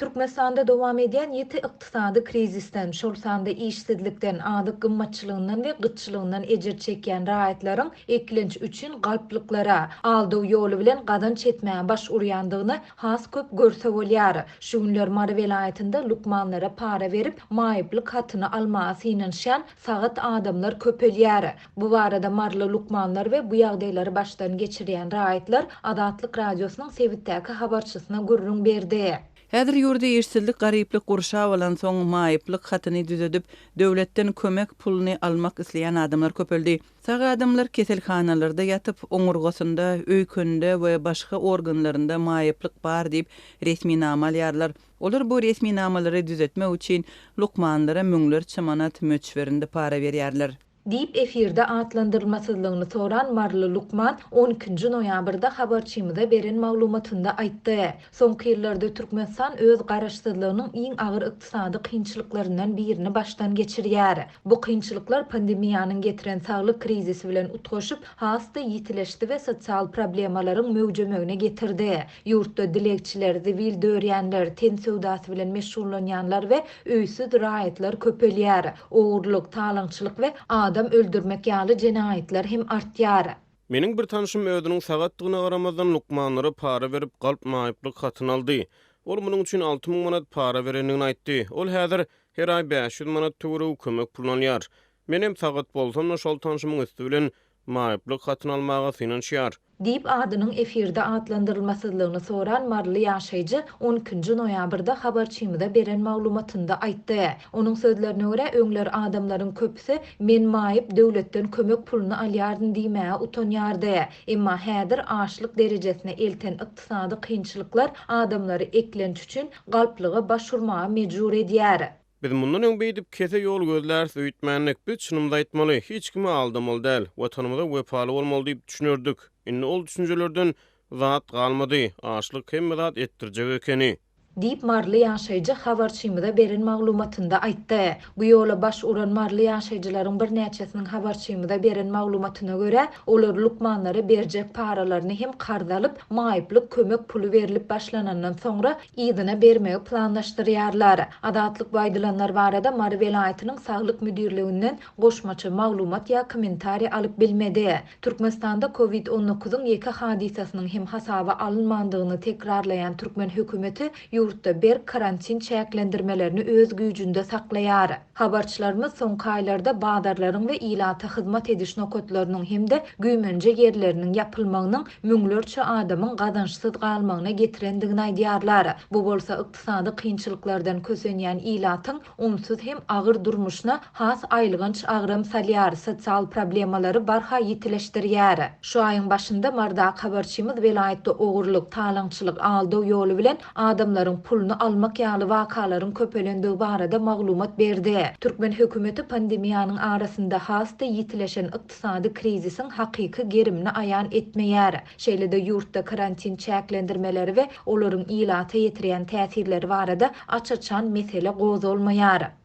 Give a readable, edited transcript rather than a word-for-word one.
Türkmenistanda dowam edýän ýeti ykdysady krizisten, şol sanda işsizlikden, adyk gymmatçylygyndan we gytçylygyndan ejir çekýän raýatlaryň eklenç üçin galplyklara, aldyw ýoly bilen gadan çetmäge baş urýandygyny has köp görse bolýar. Şu günler Mary welaýatynda lukmanlara para berip, maýyplyk hatyny almagy synanşan sagat adamlar köpelýär. Bu barada marly lukmanlar we bu ýagdaýlary başdan geçirýän raýatlar Adatlyk radiosynyň Sebitdäki habarçysyna gurrun berdi. Häzir ýurda işsizlik garyplyk gurşa bolan soň maýyplyk hatyny düzedip döwletden kömek puluny almak isleýän adamlar köpeldi. Saga adamlar keselhanalarda ýatyp oňurgasynda, öýkünde we başga organlarynda maýyplyk bar diýip resmi nama alýarlar. Olar bu resmi namalary düzetmek üçin lukmanlara müňlerçe manat möçberinde para berýärler. Diýip efirde atlandyrylmasyzlygyny soran marly Lukman 12-nji noýabrda habarçymyza beren maglumatynda aýtdy. Soňky ýyllarda Türkmenistan öz garaşsyzlygynyň iň agyr ykdysady kynçylyklaryndan birini başdan geçirýär. Bu kynçylyklar pandemiýanyň getiren saglyk krizisi bilen utgaşyp, hasta ýitileşdi we sosial problemalaryň möwjemegine getirdi. Ýurtda dilekçiler, sivil döwrýänler, ten sowdasy bilen meşgullanýanlar we öýsüz raýatlar köpelýär. Ogurlyk, talaňçylyk we adam öldürmek ýaly jenaýetler hem artýar. Meniň bir tanışym ödüniň sagatdygyna garamazdan lukmanlary para berip galp maýyplyk hatyny aldy. Ol munyň üçin 6000 manat para berendigini aýtdy. Ol häzir her aý 500 manat töwereg kömek pulun alýar. Menem sagat bolsam şol tanışymyň üstü bilen maýyplyk hatyny almaga synanşýar. Diýip adynyň efirde atlandyrylmasyzlygyny soran marly ýaşaýjy 12-nji noýabrda habarçymyza beren maglumatynda aýtdy. Onuň sözlerine görä öňler adamlaryň köpüsi men maýyp döwletden kömek puluny alýardym diýmäge utanýardy. Emma häzir açlyk derejesine elten ykdysady kynçylyklar adamlary eklenç üçin galplyga başurmaga mejbur edýär. Biz mundan öň beýdip kese ýol gözlär söýtmänlik biz çynymda aýtmaly, hiç kime aldamaly däl, watanymyza wepaly bolmaly diýip düşünürdik. Indi ol düşünjelerden zat galmady, açlyk hem zat etdirjek ekeni. Diýip marly ýaşaýjy habarçymyza beren maglumatynda aýtdy. Bu ýola baş uran marly ýaşaýjylaryň bir näçesiniň habarçymyza beren maglumatyna görä, olar lukmanlara berjek paralaryny hem karz alyp, maýyplyk kömek pulu berilip başlanandan soňra ýygyna bermegi planlaşdyrýarlar. Adatlyk baýdylanlar barada Mary welaýatynyň saglyk müdirliginden goşmaça maglumat ýa kommentari alyp bilmedi. Türkmenistanda COVID-19-nyň ýeke hadisasynyň hem hasaba alynmandygyny tekrarlayan Türkmen hökümeti ýurtda bir karantin çäklendirmelerini öz güýjünde saklaýar. Habarçylarymyz soňky aýlarda badarlaryň we ilata hyzmat ediş nokatlarynyň hemde güýmenje ýerleriniň ýapylmagynyň müňlerçe adamyň gadançsyz galmagyna getirendigini aýdýarlar. Bu bolsa ykdysady kynçylyklardan kösenýän ilatyň onsuz hem agyr durmuşyna has aýlygynç agram salýar, sosial problemalary barha ýitileşdirýär. Şu aýyň başynda marda habarçymyz welaýatda ogurlyk, talaňçylyk aldyw ýoly bilen adamlaryň pulunu almak ýaly wakalaryň köpelendiği barada maglumat berdi. Türkmen hökümeti pandemiýanyň arasynda hasta ýitileşen ykdysady krizisiň hakyky gerimini aýan etmeýär. Şeýle-de ýurtda karantin çäklendirmeleri we olaryň ilata ýetirýän täsirleri barada açaçan mesele gozulmaýar.